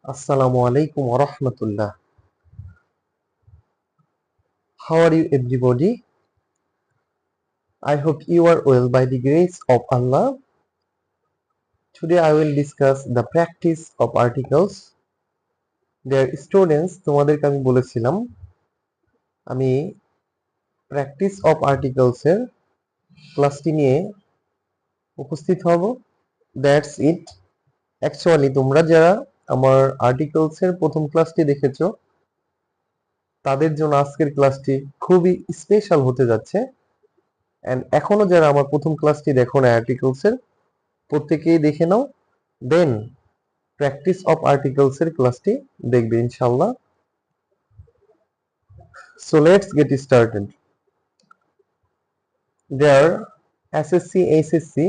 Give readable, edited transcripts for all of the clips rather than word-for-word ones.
Assalamu alaikum wa rahmatullah. How are you, everybody? I hope you are well by the grace of Allah. Today I will discuss the practice of articles. Dear students, তোমাদেরকে আমি বলেছিলাম আমি practice of articles এর ক্লাসটি নিয়ে উপস্থিত হব। That's it. Actually তোমরা যারা আমার আর্টিকেলস এর প্রথম ক্লাসটি দেখেছো তাদের জন্য আজকের ক্লাসটি খুবই স্পেশাল হতে যাচ্ছে। এন্ড এখনো যারা আমার প্রথম ক্লাসটি দেখো না আর্টিকেলস এর, প্রত্যেকেই দেখে নাও, দেন প্র্যাকটিস অফ আর্টিকেলস এর ক্লাসটি দেখবে ইনশাআল্লাহ। So let's get started. There SSC HSC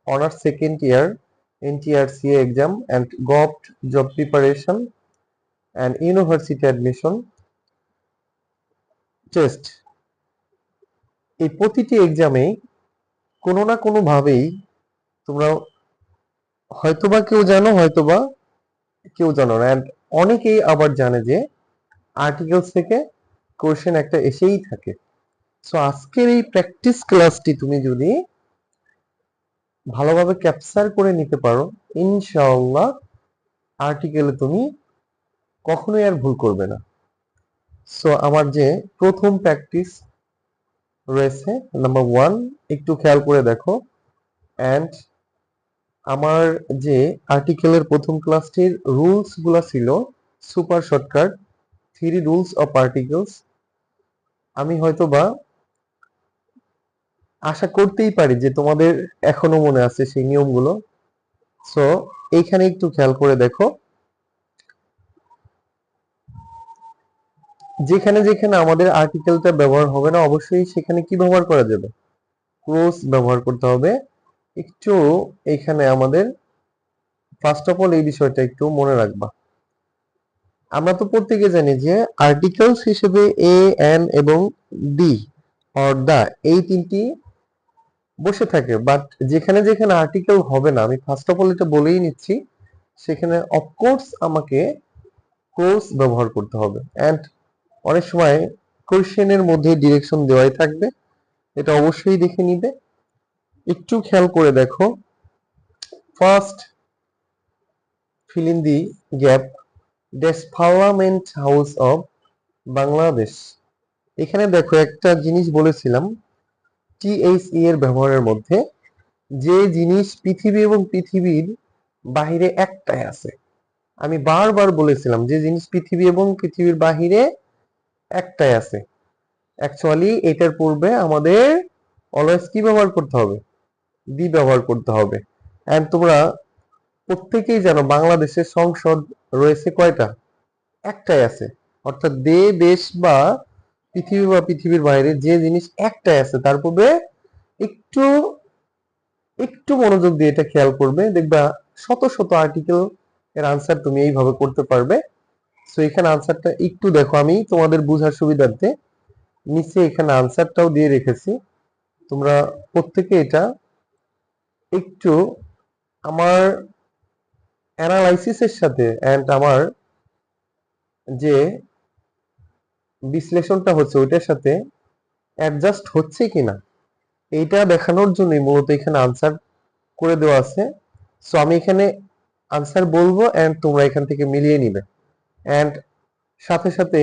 honours second year NTRCA exam and GOPT job preparation and university admission test, এই প্রতিটি এক্সামে কোনো না কোনো ভাবেই তোমরা হয়তোবা কেউ জানো হয়তোবা কেউ জানো না, এন্ড অনেকেই আবার জানে যে আর্টিকেলস থেকে কোশ্চেন একটা এসেই থাকে। সো আজকের এই প্র্যাকটিস ক্লাসটি তুমি যদি ভালোভাবে ক্যাপচার করে নিতে পারো, ইনশাআল্লাহ আর্টিকেলে তুমি কখনোই আর ভুল করবে না। সো আমার যে প্রথম প্র্যাকটিস রয়েছে নাম্বার 1, একটু খেয়াল করে দেখো। এন্ড আমার যে আর্টিকেলের প্রথম ক্লাসটির রুলস গুলা ছিল super shortcut 3 rules of articles. আমি হয়তোবা আশা করতেই পারি যে তোমাদের এখনো মনে আছে সেই নিয়মগুলো। সো এইখানে একটু খেয়াল করে দেখো, যেখানে যেখানে আমাদের আর্টিকেলটা ব্যবহার হবে না অবশ্যই সেখানে কি ব্যবহার করা যাবে, ক্লোজ ব্যবহার করতে হবে। একটু এখানে আমাদের ফার্স্ট অফ অল এই বিষয়টা একটু মনে রাখবা। আমরা তো প্রত্যেকে জানি যে আর্টিকেলস হিসেবে এ, এন এবং ডি অর দা এই তিনটি বসে থাকে, বাট যেখানে যেখানে আর্টিকেল হবে না, আমি ফার্স্ট অফ অল এটা বলেই নিচ্ছি, সেখানে অফকোর্স আমাকে ক্লোজ ব্যবহার করতে হবে। এন্ড অনেক সময় কোশ্চেনের মধ্যে ডিরেকশন দেওয়াই থাকবে, এটা অবশ্যই দেখে নিবে। একটু খেয়াল করে দেখো, first fill in the gap, des parliament house of Bangladesh. এখানে দেখো একটা জিনিস বলেছিলাম THE এর ব্যবহারের মধ্যে, যে জিনিস পৃথিবী এবং পৃথিবীর বাহিরে একটাই আছে। আমি বারবার বলেছিলাম যে জিনিস পৃথিবী এবং পৃথিবীর বাহিরে একটাই আছে। অ্যাকচুয়ালি এটার পূর্বে আমাদের অলওয়েজ কি ব্যবহার করতে হবে, দি ব্যবহার করতে হবে। এন্ড তোমরা প্রত্যেকেই জানো বাংলাদেশের সংসদ রয়েছে কয়টা, একটাই আছে। অর্থাৎ দেশ বা পৃথিবীর বাইরে যে জিনিস একটাই আছে, তার পূর্বে একটু একটু মনোযোগ দিয়ে এটা খেয়াল করবে, দেখবা শত শত আর্টিকেল এর আনসার তুমি এইভাবে করতে পারবে। সো এখানে আনসারটা একটু দেখো, আমি তোমাদের বোঝার সুবিধার্থে নিচে এখানে আনসারটাও দিয়ে রেখেছি, তোমরা প্রত্যেকে এটা একটু আমার অ্যানালাইসিসের সাথে এন্ড আমার যে বিশ্লেষণটা হচ্ছে ওইটার সাথে অ্যাডজাস্ট হচ্ছে কিনা এইটা দেখানোর জন্যই মূলত এখানে আনসার করে দেওয়া আছে। সো আমি এখানে আনসার বলবো এন্ড তোমরা এখান থেকে মিলিয়ে নিবে। এন্ড সাথে সাথে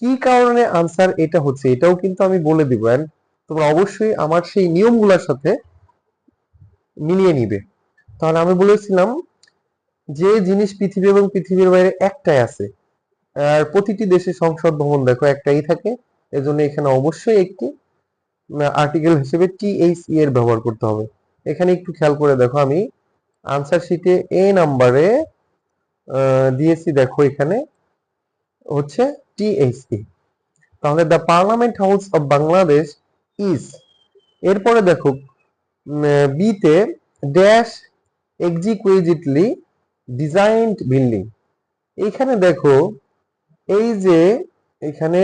কি কারণে আনসার এটা হচ্ছে এটাও কিন্তু আমি বলে দিব, এন্ড তোমরা অবশ্যই আমার সেই নিয়মগুলোর সাথে মিলিয়ে নিবে। তাহলে আমি বলেছিলাম যে জিনিস পৃথিবী এবং পৃথিবীর বাইরে একটাই আছে, আর প্রতিটি দেশে সংসদ ভবন দেখো একটাই থাকে, এজন্য এখানে অবশ্যই একটি আর্টিকেল হিসেবে THE এর ব্যবহার করতে হবে। এখানে একটু খেয়াল করে দেখো, আমি আনসার শিটে এ নাম্বারে দিয়েছি, দেখো এখানে হচ্ছে THE। তাহলে the parliament house of Bangladesh is, এরপরে দেখো বিতে ড্যাশ এক্সিকুইজিটলি ডিজাইনড বিল্ডিং। এইখানে দেখো এই যে এখানে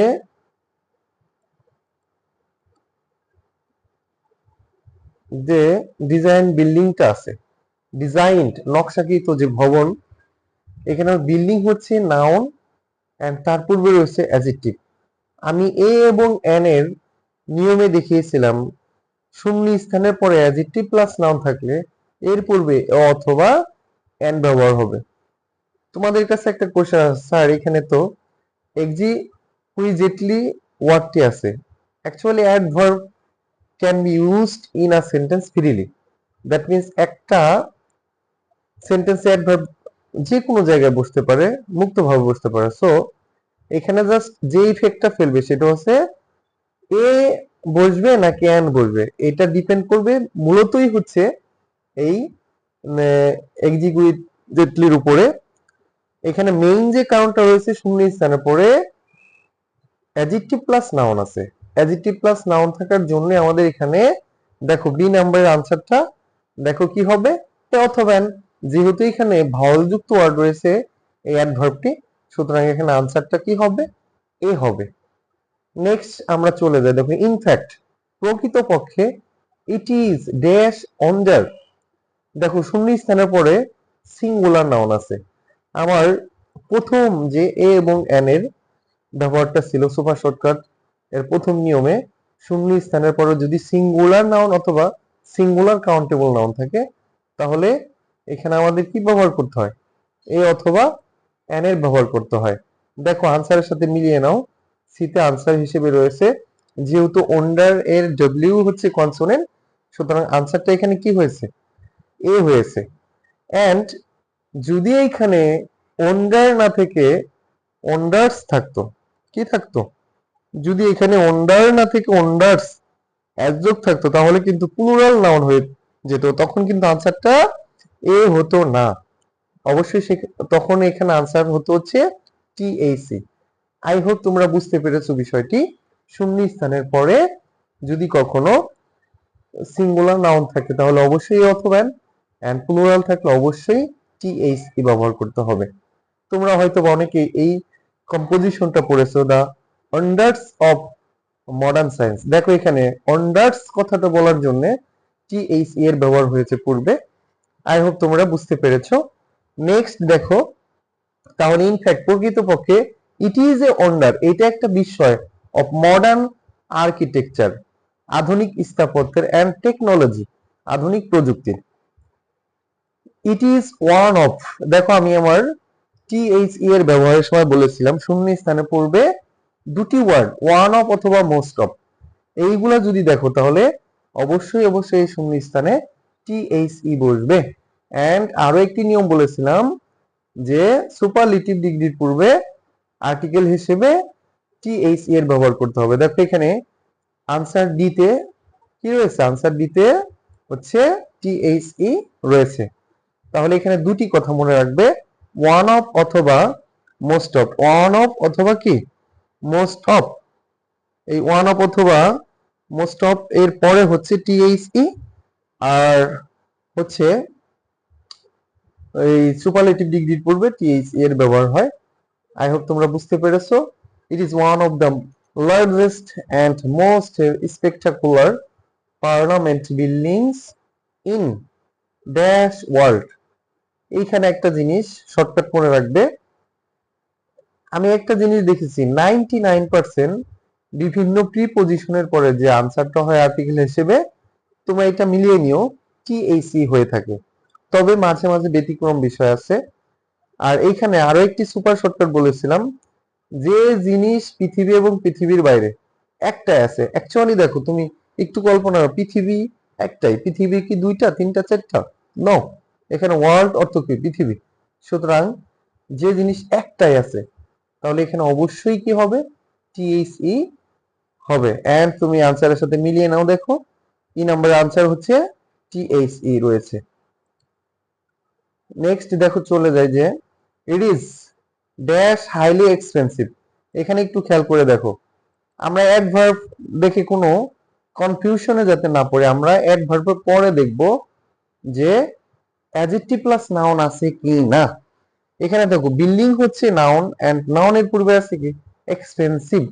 যে ডিজাইন বিল্ডিংটা আছে, ডিজাইনড নকশাকৃত যে ভবন, এখানে বিল্ডিং হচ্ছে নাউন এন্ড তার পূর্বে রয়েছে অ্যাডজেক্টিভ। আমি এ এবং এন এর নিয়মে দেখিয়েছিলাম শূন্য স্থানের পরে অ্যাডজেক্টিভ প্লাস নাউন থাকলে এর পূর্বে অথবা এন ব্যবহার হবে। তোমাদের কাছে একটা কোশ্চেন আছে, স্যার এখানে তো এক্সিকুইজেটলি ওয়ার্ডটি আছে। Actually adverb can be used in a sentence freely. That means একটা সেন্টেন্সে অ্যাডভার্ব যে কোনো জায়গায় বসতে পারে, মুক্তভাবে বসতে পারে। সো এখানে জাস্ট যে ইফেক্টটা ফেলবে সেটা হচ্ছে এ বসবে নাকি এন বসবে, এটা ডিপেন্ড করবে মূলতই হচ্ছে এই এক্সিকুইজেটলির উপরে। এখানে মেইন যে কারণটা রয়েছে শূন্য স্থানের পরে অ্যাডজেক্টিভ প্লাস নাউন আছে। অ্যাডজেক্টিভ প্লাস নাউন থাকার জন্য আমাদের এখানে দেখো বি নাম্বারের আনসারটা দেখো কি হবে, এ অথবা এন। যেহেতু এখানে ভাওয়াল যুক্ত ওয়ার্ড রয়েছে এই অ্যাডভার্বটি, সুতরাং এখানে আনসারটা কি হবে, এ হবে। নেক্সট আমরা চলে যাই, দেখো ইনফ্যাক্ট প্রকৃতপক্ষে ইট ইজ ড্যাশ অন্ডার। দেখো শূন্য স্থানের পরে সিঙ্গুলার নাউন আছে। আমার প্রথম যে এ এবং এন এর ব্যবহারটা ছিল সুপার শর্টকাট এর প্রথম নিয়মে, শূন্য স্থানের পরে যদি সিঙ্গুলার নাউন অথবা সিঙ্গুলার কাউন্টেবল নাউন থাকে তাহলে এখানে আমাদের কি ব্যবহার করতে হয়, এ অথবা এন এর ব্যবহার করতে হয়। দেখো আনসারের সাথে মিলিয়ে নাও, সিতে আনসার হিসেবে রয়েছে যেহেতু ওন্ডার এর ডব্লিউ হচ্ছে কনসোনেন্ট, সুতরাং আনসারটা এখানে কি হয়েছে, এ হয়েছে। এন্ড যদি এইখানে ওন্ডার না থেকে ওন্ডার্স থাকতো, কি থাকতো, যদি এখানে ওন্ডার না থেকে ওন্ডার্স অ্যাডজেক্টিভ থাকতো তাহলে কিন্তু প্লুরাল নাউন হয়ে যেত, তখন কিন্তু আনসারটা এ হতো না। অবশ্যই তখন এখানে আনসার হতো হচ্ছে টিএসি। আই হোপ তোমরা বুঝতে পেরেছো বিষয়টি। শূন্য স্থানের পরে যদি কখনো সিঙ্গুলার নাউন থাকে তাহলে অবশ্যই অথবা এন্ড প্লুরাল থাকলে অবশ্যই টিএসি ব্যবহার করতে হবে। তোমরা হয়তো অনেকে এই কম্পোজিশনটা পড়েছো, দা ওয়ান্ডার্স অফ মডার্ন সায়েন্স। দেখো এখানে ওয়ান্ডার্স কথাটা বলার জন্য টিএইচই এর ব্যবহার হয়েছে পূর্বে। আই হোপ তোমরা বুঝতে পেরেছো। নেক্সট দেখো, তাহলে ইনফ্যাক্ট প্রকৃতপক্ষে ইট ইজ এ ওয়ান্ডার, এটা একটা বিস্ময় অফ মডার্ন আর্কিটেকচার, আধুনিক স্থাপত্যের এন্ড টেকনোলজি, আধুনিক প্রযুক্তির। ইট ইজ ওয়ান অফ, দেখো আমি আমার টিএইচই এর ব্যবহারের সময় বলেছিলাম শূন্য স্থানে পড়বে দুটি ওয়ার্ড, ওয়ান অফ অথবা মোস্ট অফ। এইগুলা যদি দেখো তাহলে অবশ্যই অবশ্যই এই শূন্য স্থানে টিএইচই বসবে। এন্ড আরো একটি নিয়ম বলেছিলাম যে সুপারলেটিভ ডিগ্রির পূর্বে আর্টিকেল হিসেবে টিএইচই এর ব্যবহার করতে হবে। দেখো এখানে আনসার ডি তে কি রয়েছে, আনসার ডি তে হচ্ছে টিএইচই রয়েছে। তাহলে এখানে দুটি কথা মনে রাখবে, ওয়ান অফ অথবা মোস্ট অফ, ওয়ান অফ অথবা কি মোস্ট অফ। এই ওয়ান অফ অথবা মোস্ট অফ এর পরে হচ্ছে টিএইচই, আর হচ্ছে এই সুপারলেটিভ ডিগ্রির পূর্বে টিএইচই এর ব্যবহার হয়। আই হোপ তোমরা বুঝতে পেরেছো। It is one of the largest and most spectacular parliament buildings in dash world. এইখানে একটা জিনিস শর্টকাট মনে রাখবে, আমি একটা জিনিস দেখেছি 99% বিভিন্ন প্রিপজিশনের পরে যে আনসারটা হয় আর্টিকেল হিসেবে, তোমরা এটা মিলিয়ে নিও টিএইচই হয়ে থাকে। তবে মাঝে মাঝে ব্যতিক্রম বিষয় আছে। আর এইখানে আরো একটি সুপার শর্টকাট বলেছিলাম, যে জিনিস পৃথিবী এবং পৃথিবীর বাইরে একটাই আছে। অ্যাকচুয়ালি দেখো তুমি একটু কল্পনা করো, পৃথিবী একটাই, পৃথিবী কি দুইটা তিনটা চারটা, নো, এখানে ওয়ার্ল্ড অর্থ কি পৃথিবী। সুতরাং যে জিনিস একটাই আছে তাহলে এখানে অবশ্যই কি হবে, টিএইচই হবে। এন্ড তুমি আনসারের সাথে মিলিয়ে নাও, দেখো ই নাম্বারের আনসার হচ্ছে টিএইচই রয়েছে। নেক্সট দেখো চলে যায় যে it is dash highly expensive. এখানে একটু খেয়াল করে দেখো, আমরা অ্যাডভার্ব দেখে কোনো কনফিউশনে যাতে না পড়ে আমরা অ্যাডভার্বের পরে দেখব যে অ্যাডজেক্টিভ প্লাস নাউন আছে কি না। এখানে দেখো বিল্ডিং হচ্ছে নাউন এন্ড নাউনের পূর্বে আছে কি এক্সপেন্সিভ,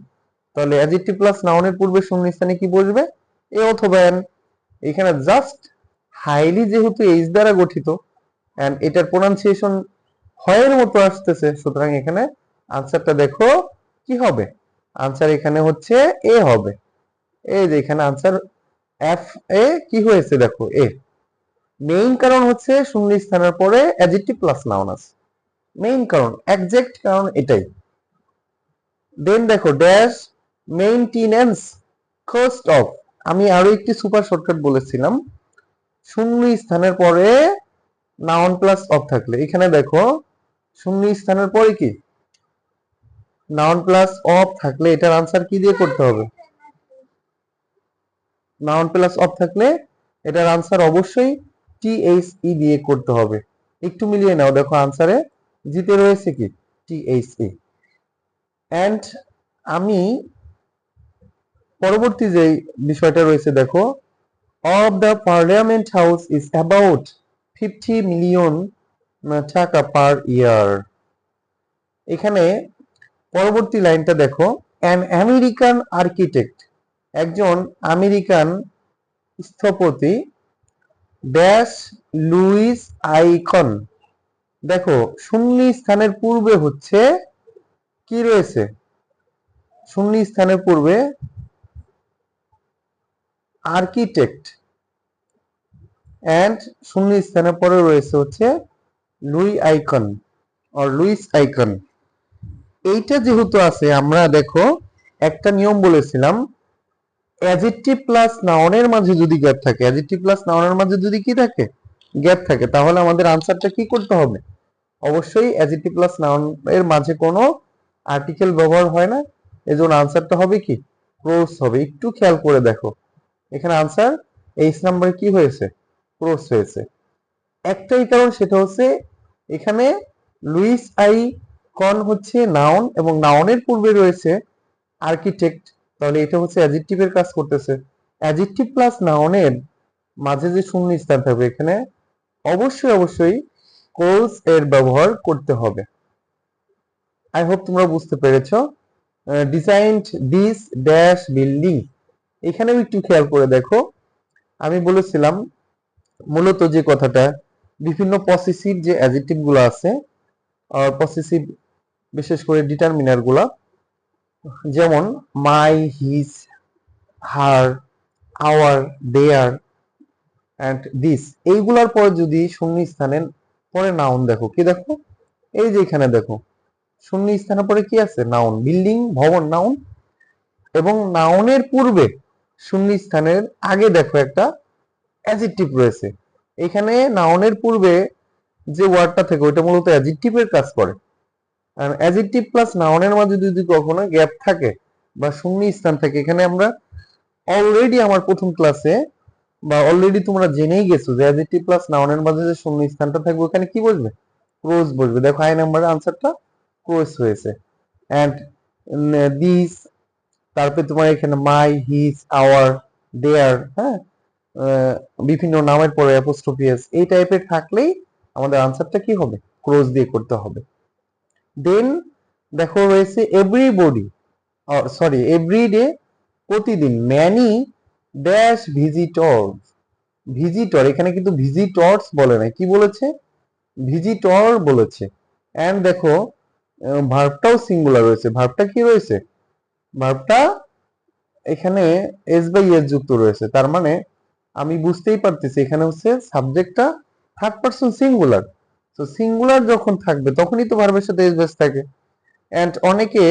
তাহলে অ্যাডজেক্টিভ প্লাস নাউনের পূর্বে শূন্যস্থানে কি বসবে, এ অথবা এন। এখানে জাস্ট হাইলি যেহেতু এইচ দ্বারা গঠিত এন্ড এটার প্রোনাউন্সিয়েশন হয়ের মতো আসতেছে, সুতরাং এখানে আনসারটা দেখো কি হবে, আনসার এখানে হচ্ছে এ হবে। এই যে এখানে আনসার এফ এ কি হয়েছে দেখো এ। মেইন কারণ হচ্ছে শূন্য স্থানের পরে অ্যাডজেক্টিভ প্লাস নাউন আছে, মেইন কারণ এক্সাক্ট কারণ এটাই। দেন দেখো ড্যাশ মেইনটেনেন্স কস্ট অফ, আমি আরো একটি সুপার শর্টকাট বলেছিলাম, শূন্য স্থানের পরে নাউন প্লাস অফ থাকলে, এখানে দেখো শূন্য স্থানের পরে কি নাউন প্লাস অফ থাকলে এটার আনসার কি দিয়ে করতে হবে, নাউন প্লাস অফ থাকলে এটার আনসার অবশ্যই টিএইচই দিয়ে করতে হবে। একটু মিলিয়ে নাও, দেখো আনসারে জিতে রয়েছে কি টিএইচই। এন্ড আমি পরবর্তী যে বিষয়টা রয়েছে দেখো, of the parliament house is about 50 million টাকা পার ইয়ার। এখানে পরবর্তী লাইনটা দেখো, an আমেরিকান আর্কিটেক্ট, একজন আমেরিকান স্থপতি, ড্যাশ লুইস আইকন, দেখো শূন্য স্থানের পূর্বে হচ্ছে কি রয়েছে, শূন্য স্থানের পূর্বে আর্কিটেক্ট এন্ড শূন্য স্থানের পরে রয়েছে হচ্ছে Louis I Kahn or Louis I Kahn. এইটা যেহেতু আছে, আমরা দেখো একটা নিয়ম বলেছিলাম, অ্যাডজেক্টিভ প্লাস নাউনের মাঝে যদি গ্যাপ থাকে, অ্যাডজেক্টিভ প্লাস নাউনের মাঝে যদি কি থাকে গ্যাপ থাকে, তাহলে আমাদের আনসারটা কি করতে হবে, অবশ্যই অ্যাডজেক্টিভ প্লাস নাউন এর মাঝে কোনো আর্টিকেল ব্যবহার হয় না, এজন্য আনসারটা হবে কি ক্রস হবে। একটু খেয়াল করে দেখো, এখানে আনসার এইচ নাম্বারে কি হয়েছে ক্রস হয়েছে, একটাই কারণ, সেটা হচ্ছে এখানে লুইস আই কন হচ্ছে নাউন এবং নাউনের পূর্বে রয়েছে আর্কিটেক্ট, তাহলে এটা হচ্ছে অ্যাডজেক্টিভের কাজ করতেছে। অ্যাডজেক্টিভ প্লাস নাউনের মাঝে যে শূন্য স্থান থাকবে, এখানে অবশ্যই অবশ্যই ক্লোজ এর ব্যবহার করতে হবে। আই হোপ তোমরা বুঝতে পেরেছো। ডিজাইনড দিস ড্যাশ বিল্ডিং, এখানেও একটু খেয়াল করে দেখো, আমি বলেছিলাম মূলত যে কথাটা, বিভিন্ন পসেসিভ যে অ্যাডজেক্টিভ গুলো আছে, পসেসিভ বিশেষ করে ডিটারমিনার গুলা, যেমন my, his, her, our, their and this, এইগুলার পরে যদি শূন্য স্থানের পরে নাউন দেখো, কি দেখো এই যে এখানে দেখো শূন্য স্থানের পরে কি আছে নাউন, বিল্ডিং ভবন নাউন, এবং নাউনের পূর্বে শূন্য স্থানের আগে দেখো একটা অ্যাডজেক্টিভ রয়েছে। এখানে নাউনের পূর্বে যে ওয়ার্ডটা থাকে ওইটা মূলত অ্যাডজেক্টিভের কাজ করে। আর অ্যাডজেক্টিভ প্লাস নাউনের মাঝে যদি কখনো গ্যাপ থাকে বা শূন্য স্থান থাকে, এখানে আমরা অলরেডি আমার প্রথম ক্লাসে বা অলরেডি তোমরা জেনেই গেছো যে অ্যাডজেক্টিভ প্লাস নাউনের মাঝে যে শূন্য স্থানটা থাকবে ওখানে কি বসবে ক্রস বসবে। দেখো আই নাম্বারের আনসারটা ক্রস হয়েছে। এন্ড দিস, তারপরে তোমার এখানে মাই, হিজ, আওয়ার, দেয়ার, হ্যাঁ, বিভিন্ন নামের পরে অ্যাপোস্ট্রফি এস এই টাইপের থাকলেই আমাদের আনসারটা কি হবে ক্রস দিয়ে করতে হবে। দেন দেখো রয়েছে এভরিবডি, সরি এভরিডে, প্রতিদিন, ম্যানি ড্যাশ ভিজিটর, ভিজিটর এখানে কিন্তু ভিজিটরস বলে না, কি বলেছে ভিজিটর বলেছে। এন্ড দেখো ভার্বটাও সিঙ্গুলার রয়েছে, ভার্বটা কি রয়েছে, ভার্বটা এখানে এস বাই এস যুক্ত রয়েছে, তার মানে আমি বুঝতেই পারতেছি এখানে হচ্ছে সাবজেক্টটা থার্ড পারসন সিঙ্গুলার, তো সিঙ্গুলার যখন থাকবে তখনই তো ভার্বের সাথে এস বেস থাকে। এন্ড অনেকে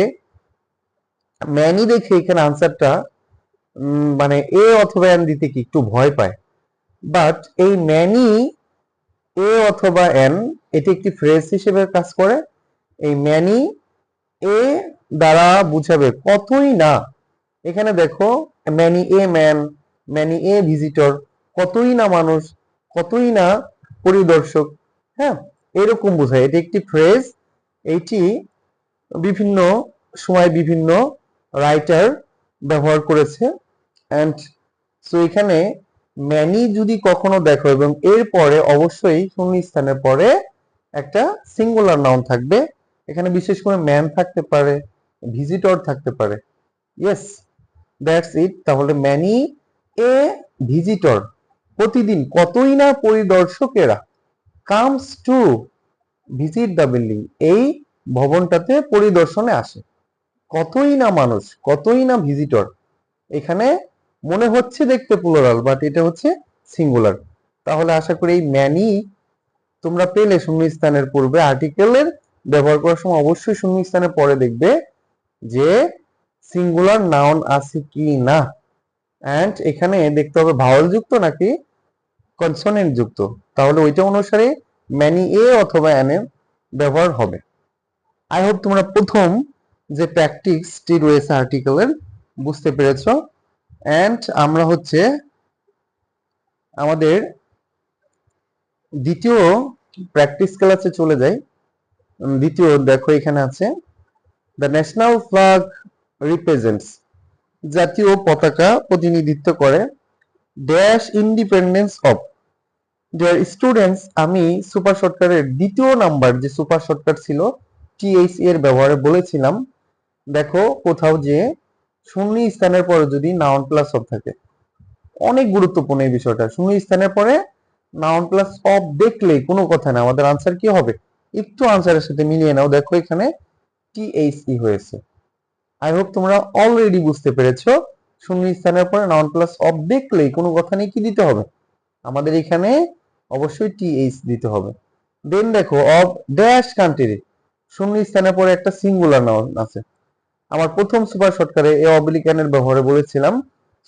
ম্যানি দেখে এখানে আনসারটা মানে এ অথবা এন দিতে কি একটু ভয় পায়, বাট এই ম্যানি এ অথবা এন এটি একটি ফ্রেজ হিসেবে কাজ করে। এই ম্যানি এ দ্বারা বুঝাবে কতই না, এখানে দেখো many a man, many a visitor, কতই না মানুষ, কতই না পরিদর্শক, হ্যাঁ, এরকম বোঝায়, এটি একটি ফ্রেজ। এইটি বিভিন্ন সময় বিভিন্ন রাইটার ব্যবহার করেছে। এন্ড সো এখানে ম্যানি যদি কখনো দেখো এবং এর পরে অবশ্যই শূন্য স্থানের পরে একটা সিঙ্গুলার নাউন থাকবে, এখানে বিশেষ করে ম্যান থাকতে পারে, ভিজিটর থাকতে পারে। Yes, that's it. তাহলে ম্যানি এ ভিজিটর, প্রতিদিন কতই না পরিদর্শকেরা, comes to visit the building, এই ভবনটাতে পরিদর্শনে আসে। কতই না মানুষ, কতই না ভিজিটর। এখানে মনে হচ্ছে দেখতে প্লুরাল, বাট এটা হচ্ছে সিঙ্গুলার। তাহলে আশা করি এই ম্যানি তোমরা পেলে শূন্যস্থানের পূর্বে। আর্টিকেলের ব্যবহার করার সময় অবশ্যই শূন্যস্থানের পরে দেখবে যে সিঙ্গুলার নাউন আছে কি না, এন্ড এখানে দেখতে হবে ভাওয়াল যুক্ত নাকি কনসোনেন্ট যুক্ত, তাহলে ওইটা অনুসারে ম্যানি এ অথবা এন এ ব্যবহার হবে। আই হোপ তোমরা প্রথম যে প্র্যাকটিসটি রয়েছে আর্টিকেলের বুঝতে পেরেছো। এন্ড আমরা হচ্ছে আমাদের দ্বিতীয় প্র্যাকটিস ক্লাসে চলে যাই। দ্বিতীয় দেখো এখানে আছে দ্য ন্যাশনাল ফ্ল্যাগ রিপ্রেজেন্টস, জাতীয় পতাকা প্রতিনিধিত্ব করে dash independence of dear students. আমি সুপার শর্টকাটের দ্বিতীয় নাম্বার যে সুপার শর্টকাট ছিল টিএইচ এর ব্যবহারে বলেছিলাম, দেখো কোথাও যে শূন্য স্থানের পরে যদি নাউন প্লাস অফ থাকে, অনেক গুরুত্বপূর্ণ এই বিষয়টা। শূন্য স্থানের পরে নাউন প্লাস অফ দেখলেই কোনো কথা না, আমাদের আনসার কি হবে একটু আনসারের সাথে মিলিয়ে নাও। দেখো এখানে টিএইচই হয়েছে। আই হোপ তোমরা অলরেডি বুঝতে পেরেছো শূন্য স্থানের পরে নাউন প্লাস অফ দেখলেই কোনো কথা নেই, কি দিতে হবে আমাদের এখানে অবশ্যই টিএইচ দিতে হবে। দেন দেখো অফ ড্যাশ কান্ট্রি, শূন্য স্থানের পরে একটা সিঙ্গুলার নাউন আছে। আমার প্রথম সুপার শর্টকাটে এ অবলিক এন এর ব্যবহারে বলেছিলাম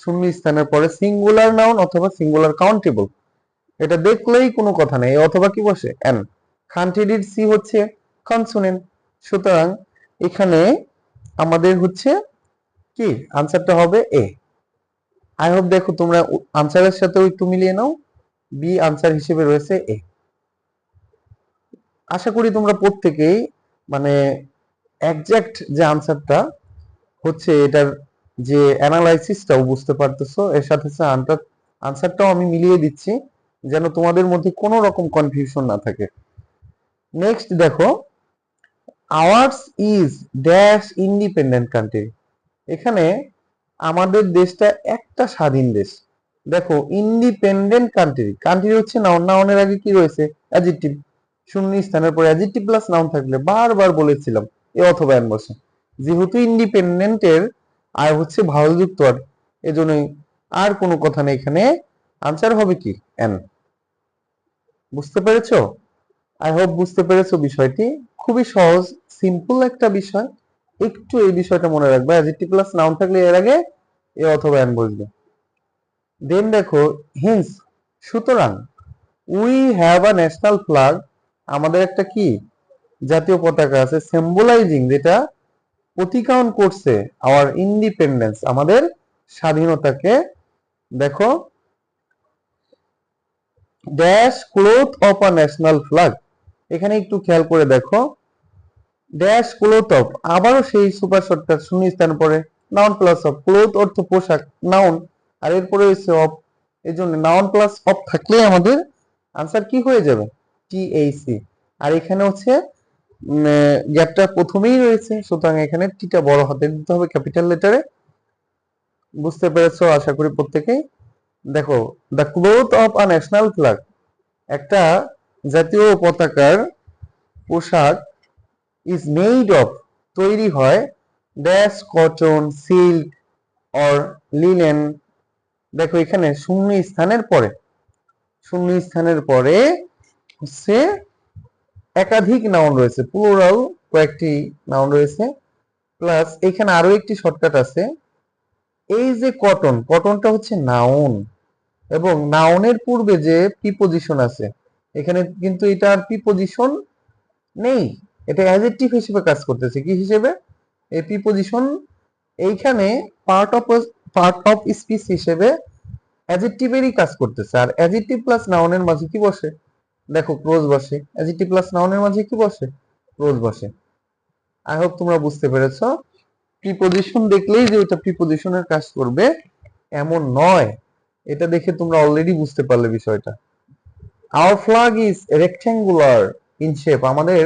শূন্য স্থানের পরে সিঙ্গুলার নাউন অথবা সিঙ্গুলার কাউন্টেবল, এটা দেখলেই কোনো কথা নেই, অথবা কি বসে এন। কান্ট্রির সি হচ্ছে কনসোনেন্ট, সুতরাং এখানে আমাদের হচ্ছে কি আনসারটা হবে এ। আই হোপ দেখো তোমরা আনসারের সাথেও একটু মিলিয়ে নাও, বি আনসার হিসেবে রয়েছে এ। আশা করি তোমরা প্রত্যেকেই মানে একজ্যাক্ট যে আনসারটা হচ্ছে এটার যে অ্যানালাইসিসটাও বুঝতে পারতেছো, এর সাথে আনসারটাও আমি মিলিয়ে দিচ্ছি যেন তোমাদের মধ্যে কোনো রকম কনফিউশন না থাকে। নেক্সট দেখো hours is dash independent country, এখানে আমাদের দেশটা একটা স্বাধীন দেশ। দেখো ইন্ডিপেন্ডেন্ট কান্ট্রি, কান্ট্রি হচ্ছে নাউন, নাউনের আগে কি রয়েছে অ্যাডজেক্টিভ, শূন্য স্থানের পরে অ্যাডজেক্টিভ প্লাস নাউন থাকলে বারবার বলেছিলাম এ অথবা এন বসে। যেহেতু ইন্ডিপেন্ডেন্টের আর হচ্ছে ভাওয়াল যুক্ত আর, এজন্যই আর কোনো কথা নেই, এখানে আনসার হবে কি এন। বুঝতে পেরেছো? আই হোপ বুঝতে পেরেছো বিষয়টি। খুবই সহজ সিম্পল একটা বিষয়, একটু এই বিষয়টা মনে রাখবে, অ্যাডজেক্টিভ প্লাস নাউন থাকলে এর আগে এ অথবা এন বসবে। দেন দেখো হিন্স, সুতরাং we have a national flag, আমাদের একটা কি জাতীয় পতাকা আছে, সিম্বলাইজিং যেটা প্রতিকায়ন করছে আওয়ার ইন্ডিপেন্ডেন্স আমাদের স্বাধীনতাকে। দেখো dash cloth of a national flag, এখানে একটু খেয়াল করে দেখো ড্যাশ ক্লোথ অফ, আবারও সেই সুপার শর্টকাট শূন্য স্থান পরে নাউন প্লাস অফ, ক্লোথ অর্থ পোশাক নাউন আর এরপরে হচ্ছে অফ, এই জন্য নাউন প্লাস অফ থাকলে আমাদের আনসার কি হয়ে যাবে টিএইচি। আর এখানে হচ্ছে গ্যাপটা প্রথমেই রয়েছে, সুতরাং এখানে টিটা বড় হাতে দিতে হবে ক্যাপিটাল লেটারে। বুঝতে পেরেছো আশা করি প্রত্যেকেই। দেখো the cloth of a national flag, একটা জাতীয় পতাকার পোশাক ইজ মেড অফ তৈরি হয় dash cotton silk or linen. দেখো এখানে শূন্য স্থানের পরে, শূন্য স্থানের পরে হচ্ছে একাধিক নাউন রয়েছে, প্লুরাল কয়েকটি নাউন রয়েছে, প্লাস এখানে আরো একটি শর্টকাট আছে। এই যে কটন, কটনটা হচ্ছে নাউন এবং নাউনের পূর্বে যে প্রিপোজিশন আছে, এখানে কিন্তু এটা আর প্রিপোজিশন নেই, এটা অ্যাডজেক্টিভ হিসেবে কাজ করতেছে। কি হিসেবে? এই প্রিপোজিশন এইখানে পার্ট অফ স্পিচ হিসেবে অ্যাডজেক্টিভেরই কাজ করতেছে। আর অ্যাডজেক্টিভ প্লাস নাউনের মাঝে কি বসে? দেখো ক্লোজ বসে, অ্যাডজেক্টিভ প্লাস নাউনের মাঝে কি বসে? ক্লোজ বসে। আই হোপ তোমরা বুঝতে পেরেছো। প্রিপোজিশন দেখলেই যে ওটা প্রিপোজিশনের কাজ করবে এমন নয়, এটা দেখে তোমরা অলরেডি বুঝতে পারলে বিষয়টা। Our flag is rectangular in shape, আমাদের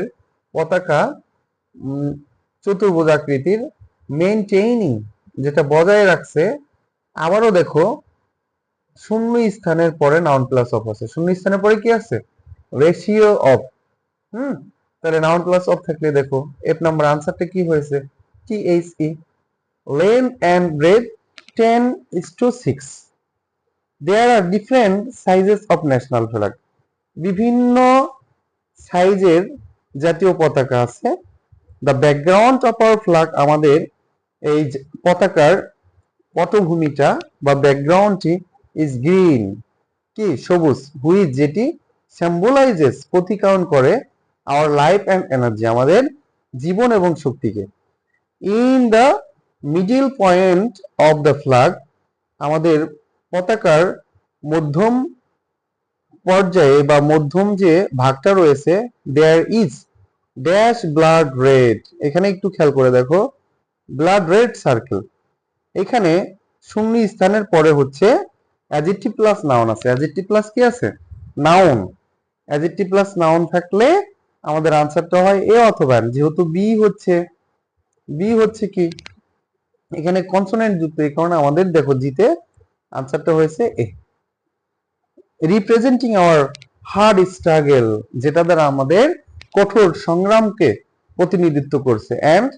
পতাকা চতুর্ভুজ আকৃতির, মেইনটেইনিং যেটা বজায় রাখছে। আবারও দেখো শূন্য স্থানের পরে নাউন প্লাস অফ আছে, শূন্য স্থানের পরে কি আছে? Ratio of. তাহলে নাউন প্লাস অফ থাকলে দেখো এফ নাম্বার আনসারটা কি হয়েছে, T H E. Length and breadth 10:6। There are different sizes of national flag. বিভিন্ন সাইজের জাতীয় পতাকা আছে। The background of our flag, আমাদের এই পতাকার পটভূমিটা বা ব্যাকগ্রাউন্ডটি ইজ গ্রিন, কি সবুজ, হুইচ যেটি সিম্বলাইজেস প্রতিকারণ করে আওয়ার লাইফ অ্যান্ড এনার্জি, আমাদের জীবন এবং শক্তিকে। In the middle point of the flag, আমাদের পতাকার মধ্যম পর্যায়ে বা মধ্যম যে ভাগটা রয়েছে, there is dash blood red. এখানে একটু খেয়াল করে দেখো, ব্লাড রেড সার্কেল। এখানে শূন্য স্থানের পরে হচ্ছে অ্যাডজেক্টিভ প্লাস নাউন আছে। অ্যাডজেক্টিভ প্লাস কি আছে, নাউন। অ্যাডজেক্টিভ প্লাস নাউন থাকলে আমাদের আনসারটা হয় এ অথবা এন। যেহেতু বি হচ্ছে কি এখানে কনসোনেন্ট যুক্ত, এই কারণে আমাদের দেখো জিতে আনসারটা হয়েছে a. Representing our hard struggle, যেটা দ্বারা আমাদের কঠোর সংগ্রামকে প্রতিনিধিত্ব করছে। And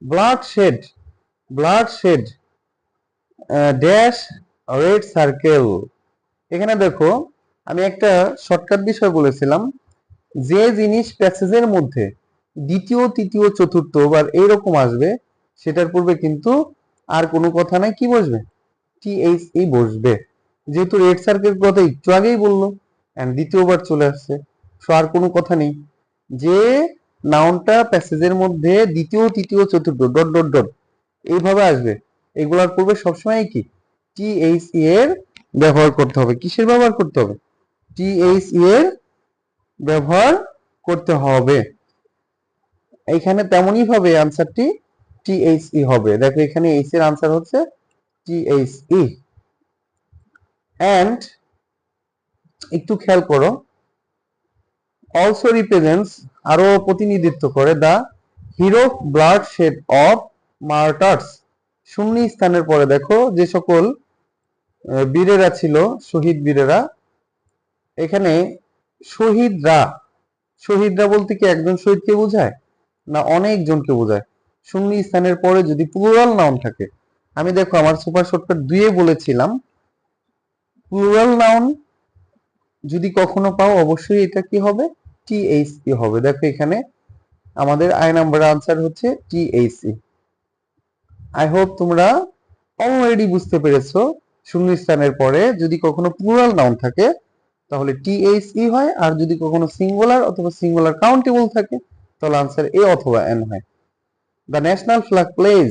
blood shed dash red circle. এখানে দেখো আমি একটা শর্টকাট বিষয় বলেছিলাম, যে জিনিস প্যাসেজের মধ্যে দ্বিতীয় তৃতীয় চতুর্থ বার এইরকম আসবে, সেটার পূর্বে কিন্তু আর কোনো কথা নাই, কি বসবে, টি এইচ ই বসবে। যেহেতু রেড সার্কেল কথা একটু আগেই বললো এন্ড দ্বিতীয়বার চলে আসছে, সো আর কোনো কথা নেই। যে নাউনটা প্যাসেজের মধ্যে দ্বিতীয় তৃতীয় চতুর্থ ডট ডট ডট এইভাবে আসবে, এগুলার পূর্বে সবসময় কি টি এইচ ই এর ব্যবহার করতে হবে। কিসের ব্যবহার করতে হবে, টি এইচ ই এর ব্যবহার করতে হবে। এখানে তেমনই ভাবে আনসারটি টি এইচ ই হবে। দেখো এখানে এইচ এর আনসার হচ্ছে টি এইচ ই। এন্ড একটু খেয়াল করো, অলসো রিপ্রেজেন্টস আরো প্রতিনিধিত্ব করে the hero blood shed of martyrs. শূন্য স্থানের পরে দেখো যে সকল বীরেরা ছিল, শহীদ বীরেরা। এখানে শহীদরা বলতে কি একজন শহীদকে বোঝায় না অনেক জনকে বোঝায়। শূন্য স্থানের পরে যদি প্লুরাল নাউন থাকে, আমি দেখো আমার সুপার শর্টকাট 2 বলেছিলাম, প্লুরাল নাউন যদি কখনো পাও অবশ্যই এটা কি হবে, টি এইচ ই হবে। দেখো এখানে আমাদের আই নাম্বার আনসার হচ্ছে টি এইচ ই। আই হোপ তোমরা অলরেডি বুঝতে পেরেছো, শূন্য স্থানের পরে যদি কখনো প্লুরাল নাউন থাকে তাহলে টি এইচ ই হয়, আর যদি কখনো সিঙ্গুলার অথবা সিঙ্গুলার কাউন্টেবল থাকে তাহলে আনসার এ অথবা এন হয়। দ্য ন্যাশনাল ফ্ল্যাগ প্লেজ,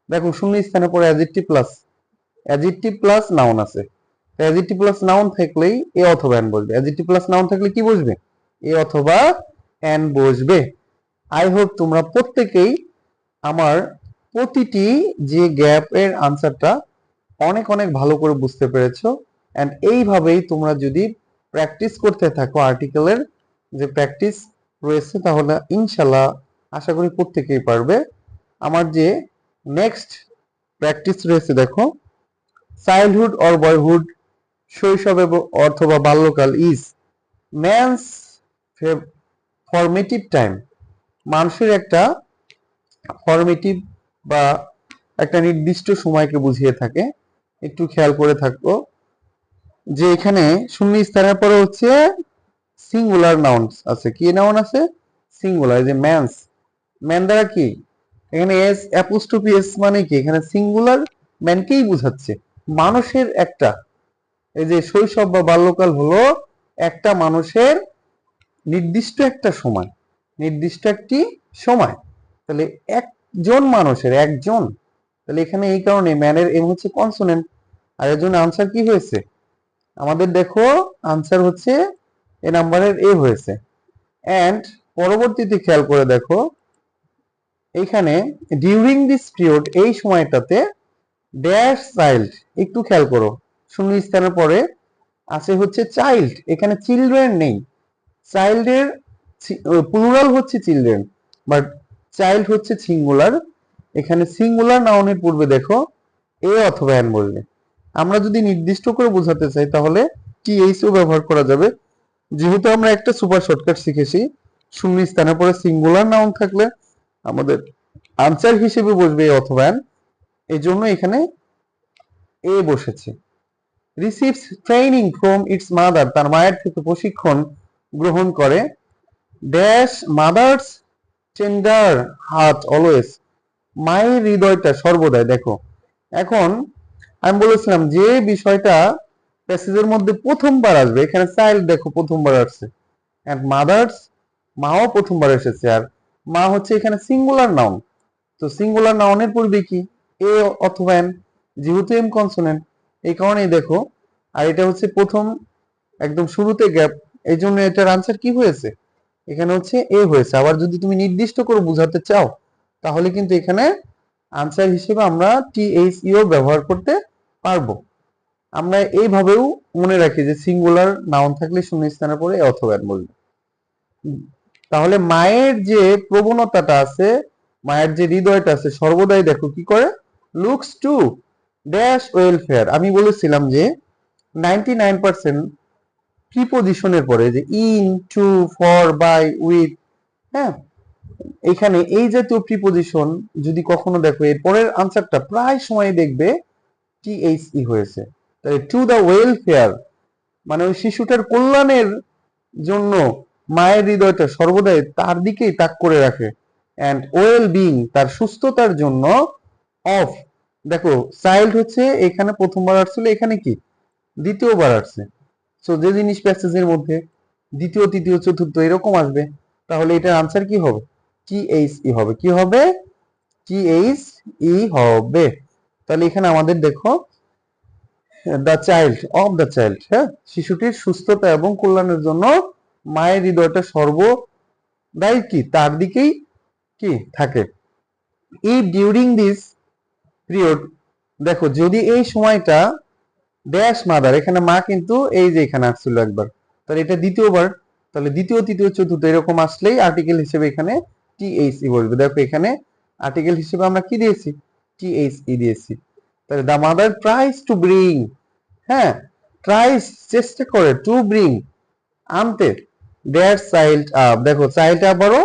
দেখো শূন্য স্থানের পরে অ্যাডজেক্টিভ প্লাস নাউন আছে। অ্যাডজেক্টিভ প্লাস নাউন থাকলেই এ অথবা এন বসবে। অ্যাডজেক্টিভ প্লাস নাউন থাকলে কি বসবে, এ অথবা এন বসবে। আই হোপ তোমরা প্রত্যেকেই আমার প্রতিটি যে গ্যাপ এর আনসারটা অনেক অনেক ভালো করে বুঝতে পেরেছো। এন্ড এইভাবেই তোমরা যদি প্র্যাকটিস করতে থাকো, আর্টিকেলের যে প্র্যাকটিস রয়েছে, তাহলে ইনশাল্লাহ আশা করি প্রত্যেকেই পারবে। আমার যে নেক্সট প্র্যাকটিস রয়েছে দেখো, চাইল্ডহুড অর বয়হুড, শৈশব অথবা বাল্যকাল ইজ ম্যানস ফরমেটিভ টাইম, মানুষের একটা ফরমেটিভ বা একটা নির্দিষ্ট সময়কে বুঝিয়ে থাকে। একটু খেয়াল করে থাকো যে এখানে শূন্য স্থানের পরে হচ্ছে সিঙ্গুলার নাউন আছে। কি নাউন আছে, সিঙ্গুলার। যে ম্যান দ্বারা কি এখানে এস অ্যাপোস্ট্রফি এস মানে কি এখানে সিঙ্গুলার ম্যানকেই বোঝাচ্ছে, মানুষের একটা। এই যে শৈশব বা বাল্যকাল হলো একটা মানুষের নির্দিষ্ট একটা সময়, নির্দিষ্ট একটি সময়। তাহলে একজন মানুষের একজন, তাহলে এখানে এই কারণে ম্যানের এম হচ্ছে কনসোনেন্ট, আর এর জন্য আনসার কি হয়েছে আমাদের, দেখো আনসার হচ্ছে এ নাম্বারের এ হয়েছে। এন্ড পরবর্তীতে খেয়াল করে দেখো এইখানে ডিউরিং দিস পিরিয়ড, এই সময়টাতে ড্যাশ চাইল্ড, একটু খেয়াল করো শূন্য স্থানের পরে আছে হচ্ছে চাইল্ড, এখানে চিলড্রেন নেই। চাইল্ডের প্লুরাল হচ্ছে চিলড্রেন, বাট চাইল্ড হচ্ছে সিঙ্গুলার। এখানে সিঙ্গুলার নাউনের পূর্বে দেখো এ অথবা এন বলবে। আমরা যদি নির্দিষ্ট করে বোঝাতে চাই তাহলে টি এইচ ও ব্যবহার করা যাবে। যেহেতু আমরা একটা সুপার শর্টকাট শিখেছি, শূন্যস্থানের পরে সিঙ্গুলার নাউন থাকলে আমাদের আনসার হিসেবে বসবে অথবা অ্যান, এই জন্য এখানে এ বসেছে। Receives training from its mother, তার মায়ের থেকে প্রশিক্ষণ গ্রহণ করে। Dash mother's tender heart always, মায়ের হৃদয়টা সর্বদাই। দেখো এখন আমি বলেছিলাম যে বিষয়টা প্যাসেজের মধ্যে প্রথমবার আসবে, এখানে চাইল্ড দেখো প্রথমবার আসছে, এন্ড মাদার্স মাও প্রথমবার এসেছে, আর মা হচ্ছে এখানে সিঙ্গুলার নাউন। তো সিঙ্গুলার নাউনের পূর্বে কি এ অথবা এন, যেহেতু এম কনসোনেন্ট এই কারণেই দেখো, আর এটা হচ্ছে প্রথম একদম শুরুতে গ্যাপ, এই জন্য এটার আনসার কি হয়েছে, এখানে হচ্ছে এ হয়েছে। আবার যদি তুমি নির্দিষ্ট করে বুঝাতে চাও তাহলে কিন্তু এখানে আনসার হিসেবে আমরা টিএইচইও ব্যবহার করতে পারবো। আমরা এইভাবেও মনে রাখি যে সিঙ্গুলার নাউন থাকলে শূন্যস্থানের পরে অথবা এন বলবো। তাহলে মায়ের যে প্রবণতাটা আছে, মায়ের যে হৃদয়টা আছে সর্বদাই দেখো কি করে, লুকস টু ড্যাশ ওয়েলফেয়ার। আমি বলেছিলাম যে 99% প্রিপোজিশনের পরে যে in, to, for, by, with, হ্যাঁ, এখানে এই জাতীয় প্রিপোজিশন যদি কখনো দেখো এর পরের আনসারটা প্রায় সময় দেখবে টিএইচই হয়েছে। তাই টু দা ওয়েলফেয়ার মানে ওই শিশুটার কল্যাণের জন্য মায়ের হৃদয়টা সর্বদাই তার দিকেই তাক করে রাখে। অ্যান্ড ওয়েল বিং তার সুস্থতার জন্য, অফ দেখো চাইল্ড হচ্ছে এখানে প্রথমবার আসছিল, এখানে কি দ্বিতীয়বার আসছে। সো যে জিনিস প্যাসেজের মধ্যে দ্বিতীয় তৃতীয় চতুর্থ এরকম আসবে, তাহলে এটার আনসার কি হবে, টিএইচই হবে। কি হবে, টিএইচই হবে। তাহলে এখানে আমাদের দেখো the child of the child, হ্যাঁ, শিশুটির সুস্থতা এবং কল্যাণের জন্য মায়ের হৃদয়টা সর্বদাই কি তার দিকেই কি থাকে। ইফ ডিউরিং দিস পিরিয়ড, দেখো যদি এই সময়টা ড্যাশ মাদার, এখানে মা কিন্তু এই যে এখানে আসছিল একবার, তাহলে এটা দ্বিতীয়বার, তাহলে দ্বিতীয় তৃতীয় চতুর্থ এরকম আসলেই আর্টিকেল হিসেবে এখানে টিএইচই বলবে। দেখো এখানে আর্টিকেল হিসেবে আমরা কি দিয়েছি, টিএইচই দিয়েছি। তাহলে the mother tries to bring, হ্যাঁ, ট্রাইস চেষ্টা করে, টু ব্রিং আনতে, দেয়ার চাইল্ড আপ, দেখো চাইল্ড আবারও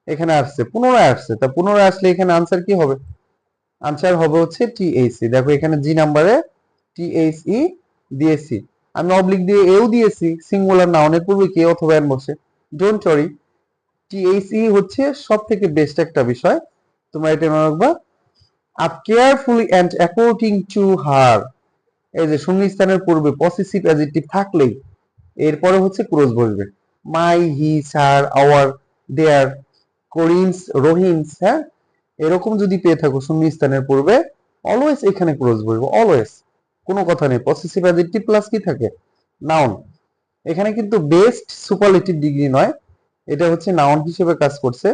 এখানে আসছে, পুনরায় আসছে, তা পুনরায় আসলে এখানে আনসার কি হবে, আনসার হবে হচ্ছে টিএইচই। দেখো এখানে জি নাম্বারে টিএইচই দিয়েছি, আমি অবলিক দিয়ে এও দিয়েছি, সিঙ্গুলার নাউনের পূর্বে কে অথবা এন বসে। ডোন্ট ওয়ারি, টিএইচই হচ্ছে সব থেকে বেস্ট একটা বিষয়, তোমরা এটা মনে রাখবা। Up carefully and according to her, এই যে শূন্যস্থানের পূর্বে পসেসিভ অ্যাডজেক্টিভ থাকলেই এরপরে হচ্ছে ক্লোজ বসবে। মাই, হি, সার, আওয়ার, দেয়ার, করিন্স, রোহিন্স, হ্যাঁ, এরকম যদি পেয়ে থাকো শূন্যস্থানের পূর্বে অলওয়েজ এখানে ক্লোজ বসবে, অলওয়েজ, কোনো কথা নেই। পসেসিভ অ্যাডজেক্টিভ প্লাস কি থাকে, নাউন। এখানে কিন্তু বেস্ট সুপারলেটিভ ডিগ্রি নয়, এটা হচ্ছে নাউন হিসেবে কাজ করছে।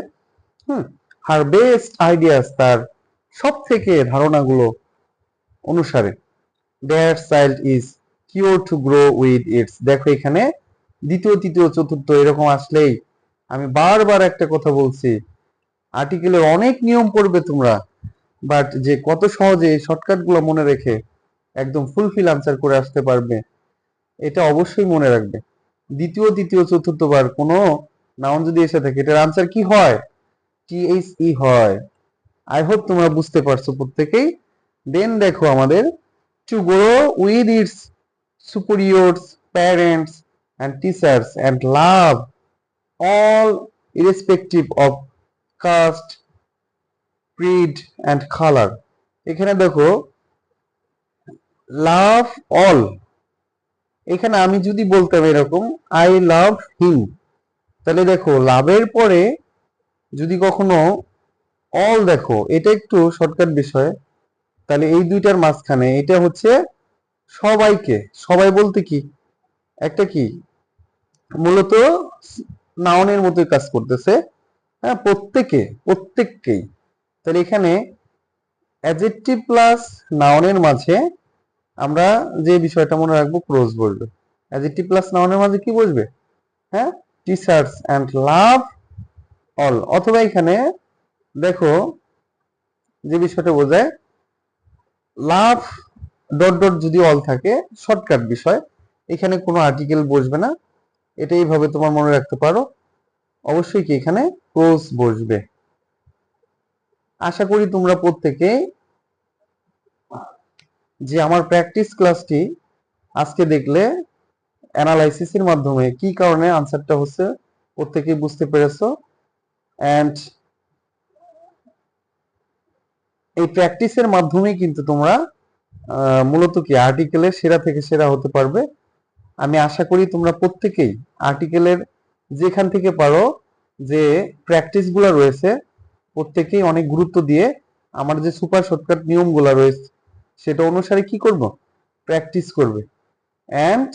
হার বেস্ট আইডিয়াস, তার সব থেকে ধারণাগুলো অনুসারে। Their child is cure to grow with its, দেখো এখানে দ্বিতীয় তৃতীয় চতুর্থ এরকম আসলেই আমি বারবার একটা কথা বলছি, আর্টিকেলের অনেক নিয়ম পড়বে তোমরা, বাট যে কত সহজে এই শর্টকাট গুলো মনে রেখে একদম ফুলফিল আনসার করে আসতে পারবে এটা অবশ্যই মনে রাখবে। দ্বিতীয় তৃতীয় চতুর্থ বার কোনো নাউন যদি এসে থাকে এটার আনসার কি হয়, টিএইচই হয়। আই হোপ তোমরা বুঝতে পারছো প্রত্যেকেই। দেন দেখো আমাদের two grow with it's superiors, parents, and teachers, and love all irrespective of caste, creed, and color. এখানে দেখো লাভ অল, এখানে আমি যদি বলতাম এরকম আই লাভ হিম, তাহলে দেখো লাভের পরে যদি কখনো অল দেখো, এটা একটু শর্টকাট বিষয়, তাহলে এই দুইটার মাঝখানে এটা হচ্ছে সবাইকে, সবাই বলতে কি একটা কি মূলত নাউনের মতোই কাজ করতেছে, হ্যাঁ, প্রত্যেকে, প্রত্যেককেই। তাহলে এখানে অ্যাডজেক্টিভ প্লাস নাউনের মাঝে আমরা যে বিষয়টা মনে রাখবো ক্লোজ বসবে। অ্যাডজেক্টিভ প্লাস নাউনের মাঝে কি বসবে, হ্যাঁ, টিচার্স অ্যান্ড লাভ অল, অথবা এখানে দেখো যে বিষয়টা বোঝায় লাভ ডট ডট যদি অল থাকে, শর্টকাট বিষয়, এখানে কোনো আর্টিকেল বসবে না, এটা এইভাবে তোমার মনে রাখতে পারো। অবশ্যই কি এখানে ক্লোজ বসবে। আশা করি তোমরা প্রত্যেকে যে আমার প্র্যাকটিস ক্লাসটি আজকে দেখলে অ্যানালাইসিসের মাধ্যমে কি কারণে আনসারটা হচ্ছে প্রত্যেকেই বুঝতে পেরেছো। অ্যান্ড এই প্র্যাকটিসের মাধ্যমেই কিন্তু তোমরা মূলত কি আর্টিকেলের সেরা থেকে সেরা হতে পারবে। আমি আশা করি তোমরা প্রত্যেকেই আর্টিকেলের যেখান থেকে পারো যে প্র্যাকটিসগুলো রয়েছে প্রত্যেকেই অনেক গুরুত্ব দিয়ে আমার যে সুপার শর্টকাট নিয়মগুলো রয়েছে সেটা অনুসারে কি করব, প্র্যাকটিস করবে। And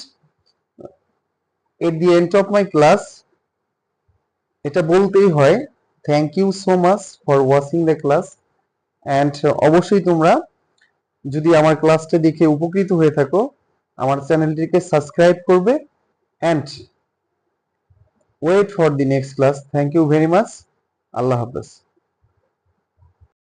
at the end of my class এটা বলতেই হয়, thank you so much for watching the class. And অবশ্যই তোমরা যদি আমার ক্লাসটা দেখে উপকৃত হয়ে থাকো আমার চ্যানেলটিকে সাবস্ক্রাইব করবে। And wait for the next class. Thank you very much. আল্লাহ হাফেজ।